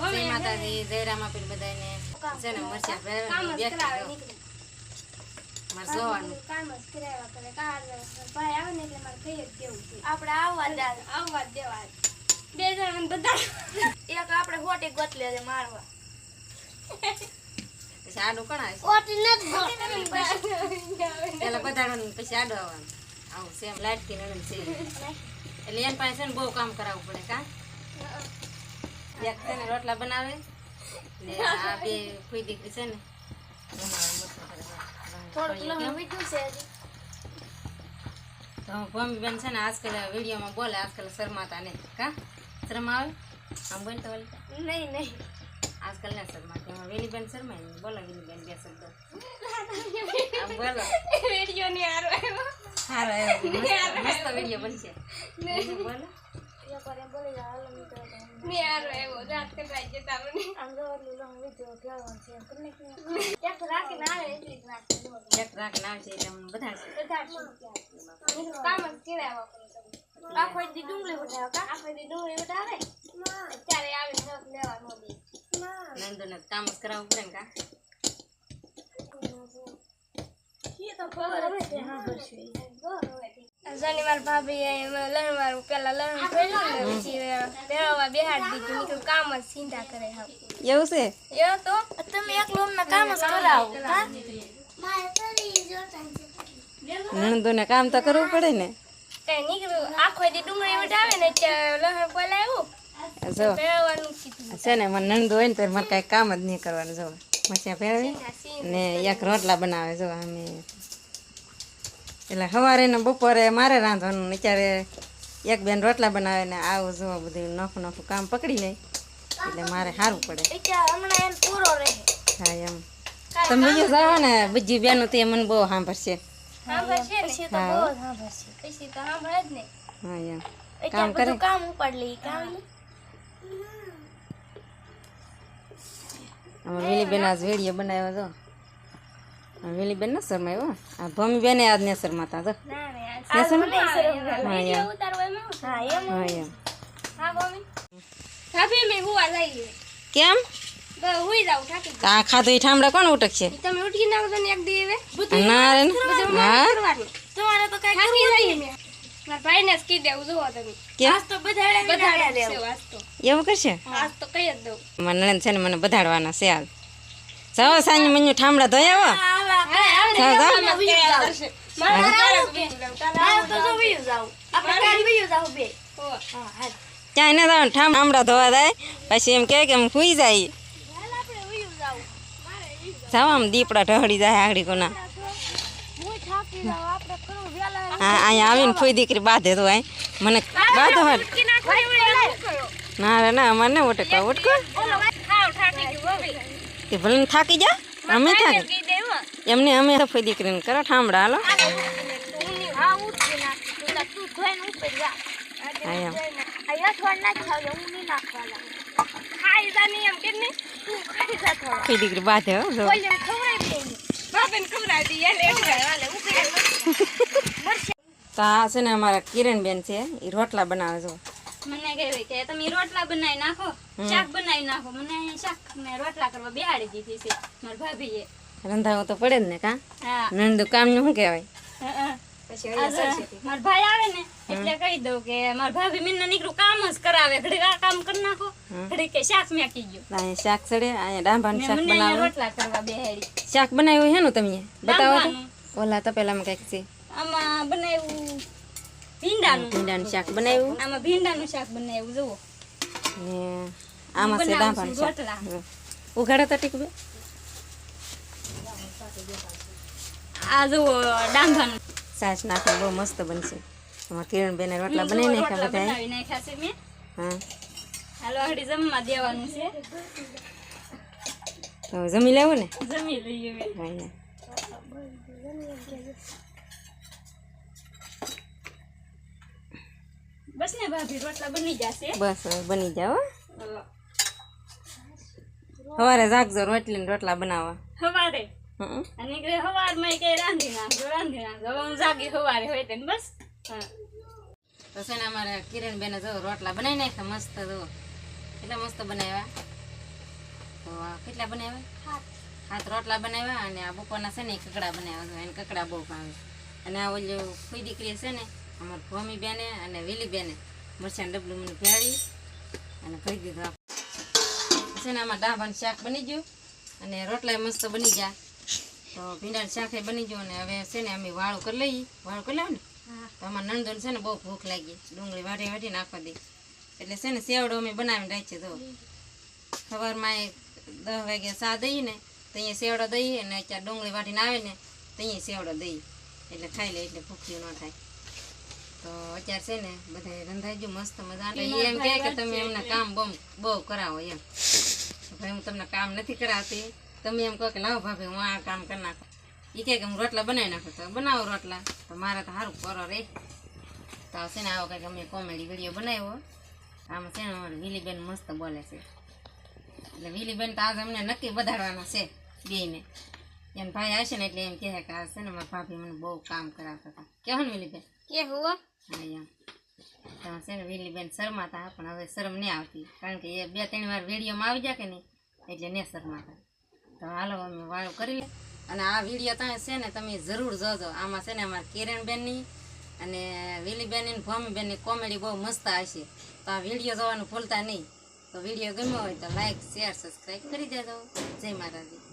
જય માતાજી, જય રામાપીર બધાને. છે ને મરચા બેઠી મારે જોવાનું કામ જ કરાવ્યા કરે. ભાઈ આવે ને એટલે મારે કઈ જ કેવું છે આપણે આવવા દેવા બે જણ બધા એક આપણે હોટી ગોતલે છે મારવા પછી આડું કોણ આવે હોટી નથી પેલા બધાડવાનું પછી આડું આવવાનું આવું સેમ લાટકી નણંદ છે એટલે એન પાસે છે ને બહુ કામ કરાવવું પડે કા એક છે ને રોટલા બનાવે ને આ બે કોઈ દીકરી છે ને તો ભૂમિબેન છે ને આજકાલ વિડીયોમાં બોલે આજકાલ શરમાતા નહીં કા શરમ આવે આમ બોલ તો નહીં આજકાલ ના શરમાતા એમાં વેલીબેન શરમાય ને બોલો વેલીબેન બે શબ્દ આમ બોલો વિડિયો ની હારો આવ્યો સારો આવ્યો મસ્ત વિડીયો બનશે બોલો મેં હારો આવ્યો રાત કરાઈ જતા મને આમ જોવાનું લો વિડિયો કેવો છે એક રાખીને આવે એટલી જ રાખી એક રાખીને આવે છે એટલે અમને બધા કામ જ કરાવ્યા આખો દી ડુંગળી ઉઠાવે કા આખો દી ડુંગળી ઉઠાવે ત્યારે આવે નોટ લેવા નો દે નંદુને કામ જ કરાવવું પડે ને કા ये तो खबर है हां बस जानी मार भाभी लहण मारू પેલા લહણ ફેરલું ને પછી બેરવા બેહાડ દીધું નીકળ કામ જ સિંધા કરે હા એવું છે એ તો તમે એક લોમના કામ જ કરાવો હા મારે કરી જો નંદુને કામ તો કરવું પડે ને તે નીકળ આખો દી ડુંગળી ઉઠાવે ને ત્યાં લહણ બોલાવ્યું જો બેરવાનું કીધું છે ને મને નંદુ હોય ને તો મારે કાંઈ કામ જ નહીં કરવાનું જો મચ્યા ફેરવી ને એક રોટલા બનાવે જો અમે એટલે સવારે ને બપોરે મારે રાંધવાનું ને ત્યારે એક બેન રોટલા બનાવે ને આવું જો બધું નોખું નોખું કામ પકડી લે એટલે મારે સારું પડે હમણાં એમ પૂરો રહે હા એમ તમે બીજું જાઓ ને બીજી બેનું તે મને બહુ સાંભળશે સાંભળશે પછી તો બહુ સાંભળશે પછી તો સાંભળે જ ને હા એમ કામ કરે કામ ઉપાડ લે કામ અમારે વેલીબેન આજ વિડીયો બનાવ્યો જો વેલીબેન ન શરમાયો આ ભૂમિબેને આજ ને શરમાતા જો ના ને હા એમ ઉતારવા એમ હા એમ હા એમ હા મમ્મી ભાભી મે હુવા જઈએ કેમ હુઈ જાવ થાકી આ ખાધું ઠામડા કોણ ઉટકશે તમે ઉઠી નાખો તો એક દી હવે ના રે હા તમારે તો કઈ થાકી જઈએ મે મારા ભાઈને જ કી દેવું જોવો તમે આજ તો બધાડે દેવું આજ તો એવું કરશે આજ તો કઈ જ દઉં મને નણંદ છે ને મને બધાડવાના છે હાલ જાઓ સાંજે મને ઠામડા ધોયા ક્યાંય ના જાવ ઠામડા ધોવા જાય પછી એમ કે એમ સુઈ જાય જાઓ આમ દીપડા ઢહળી જાય આગળી કોના હા અહીંયા આવીને ફૂઈ દીકરી બાંધે તો અહીં મને બાંધો હોય ના રે ના અમારે ને ઉટકો તે ભલે થાકી જા અમે થાકી એમને અમે ફૂઈ દીકરીને કરો ઠામડા હાલો ફૂઈ દીકરી બાંધે હો જો તો આ છે ને અમારા કિરણબેન છે એ રોટલા બનાવે જો મને કહેવાય કે તમે રોટલા બનાવી નાખો શાક બનાવી નાખો મને શાક ને રોટલા કરવા બેહાડી દીધી છે મારા ભાભીએ રંધાવું તો પડે જ ને કા હા નંદુ કામ નું શું કહેવાય મારા ભાઈ આવે ને એટલે કહી દઉં કે મારા ભાભી મને નીકળું કામ જ કરાવે ઘડી આ કામ કરી નાખો ઘડી કે શાક મેકી ગયો અહીંયા શાક ચડે અહીંયા ડાંભાનું શાક મને બનાવે રોટલા કરવા બેહાડી શાક બનાવ્યું હેનું તમે બતાવો તો ડાંભાનું. ઓલા તો પેલામાં કંઈક છે આમાં બનાવ્યું ભીંડાનું ભીંડાનું શાક બનાવ્યું આમાં ભીંડાનું શાક બનાવ્યું જુઓ ને આમાં છે ડાંભાનું શાક રોટલા. ઉઘાડો તો ટીક બે આ જુઓ ડાંભાનું સાસ નાખીને બહુ મસ્ત બનશે અમારા કિરણબેને રોટલા બનાવી નાખ્યા બધા બનાવી નાખ્યા છે મેં હા હાલો હળી જમવા દેવાનું છે તો જમી લેવું ને જમી લઈએ હવે. હા બસ ને ભાભી રોટલા બની જશે બસ હવે બની જાઓ સવારે જાગજો રોટલી ને રોટલા બનાવવા સવારે હમ અને કે સવારમાં કઈ રાંધી નાખજો હવે હું જાગી સવારે હોય તેને બસ હા તો છે ને અમારે કિરણબેને જો રોટલા બનાવી નાખ્યા મસ્ત જો એટલા મસ્ત બનાવ્યા તો આ કેટલા બનાવ્યા? 7 રોટલા બનાવ્યા અને આ બપોરના છે ને કકડા બનાવ્યા છે. એને કકડા બહુ ભાવે. અને આ ઓલું ફઈ દીકરી છે ને અમારી ભૂમિ બેને અને વીલી બેને મરચાં ડબલું મને ભેળી અને ભરી દીધું. છે ને આમાં ડાભાનું શાક બની ગયું અને રોટલા મસ્ત બની ગયા. તો ભીંડાનું શાક બની ગયું અને હવે છે ને અમે વાળું કરી લઈએ. વાળું કરી લાવ ને તો આમાં નણંદોને છે ને બહુ ભૂખ લાગી, ડુંગળી વાટી વાટી નાખવા દે એટલે છે ને સેવડો અમે બનાવીને રાખીએ. તો સવારમાં 10 વાગે ચા દઈએ ને તો અહીંયા સેવડો દઈએ અને અત્યારે ડુંગળી વાટીને આવે ને તો અહીંયા સેવડો દઈએ એટલે ખાઈ લે એટલે ભૂખ્યું ન થાય. તો અત્યારે છે ને બધા રંધાઈ ગયું મસ્ત મજા. એમ કહે કે તમે એમને કામ બહુ કરાવો એમ. ભાઈ હું તમને કામ નથી કરાવતી, તમે એમ કહો કે લાવો ભાભી હું આ કામ કરી નાખું. એ કહે કે હું રોટલા બનાવી નાખું. તો બનાવો રોટલા. તો મારે તો સારું કરો રે. તો છે ને આવો કંઈક અમે કોમેડી વિડીયો બનાવ્યો. આમાં છે ને અમારે વીલીબેન મસ્ત બોલે છે એટલે વીલીબેન તો આજે અમને નક્કી વધારવાના છે બેયને. એમ ભાઈ આવશે ને એટલે એમ કહે કે આ છે ને મારા ભાભી મને બહુ કામ કરાવતા હતા. કેવું ને વીલીબેન? કે હુઆ હા એમ. તો છે ને વીલીબેન શરમાતા પણ હવે શરમ નહીં આવતી કારણ કે એ 2-3 વાર વિડીયોમાં આવી જાય કે નહીં એટલે ને શરમાતા. તો હાલો અમે વાળું કરી લે. અને આ વિડીયો તમે છે ને તમે જરૂર જોજો. આમાં છે ને અમારા કિરણબેનની અને વીલીબેનની ભૂમિબેનની કોમેડી બહુ મસ્ત હશે. તો આ વિડીયો જોવાનું ભૂલતા નહીં. તો વિડીયો ગમ્યો હોય તો લાઈક શેર સબસ્ક્રાઈબ કરી દેજો. જય માતાજી.